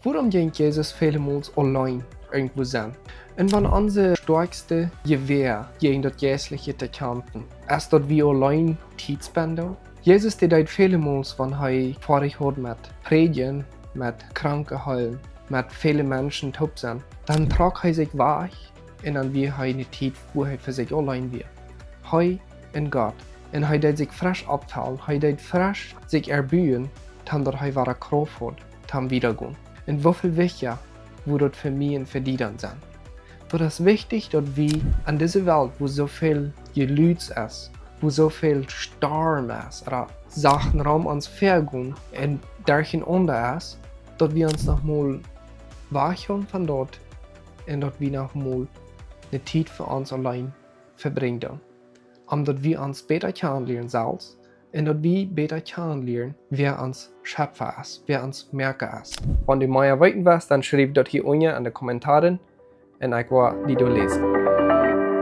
Warum geht Jesus vielmals allein irgendwo sein? Und wenn unser stärkste Gewehr gegen das Geistliche zu kämpfen, ist dort wir allein Zeit spenden? Jesus deed vielmals, wenn er vorig hat mit Predigen, mit Kranken heilen, mit vielen Menschen top sein, dann trag er sich weg und dann wir eine Zeit, wo er für sich allein wird. Er und Gott. Und er deed sich frisch abteilen, er deed frisch sich erbühen, dann dort er wahre Kraft hat, dann wiedergehen. Und wie viel wichtiger, wo das für mich und für die dann sind. Das ist wichtig, dass wir an dieser Welt, wo so viel Gelüts ist, wo so viel Storm ist, oder Sachen Raum ans Vergehen und derchen unter ist, dass wir uns nochmal wachhören von dort und dass wir nochmal eine Zeit für uns allein verbringen. Und dass wir uns besser kennenlernen selbst und dass wir besser kennenlernen, wer uns Schöpfer ist, wer uns Merker ist. Wenn du mehr wissen willst, dann schreib das hier unten in den Kommentaren und ich werde die lesen.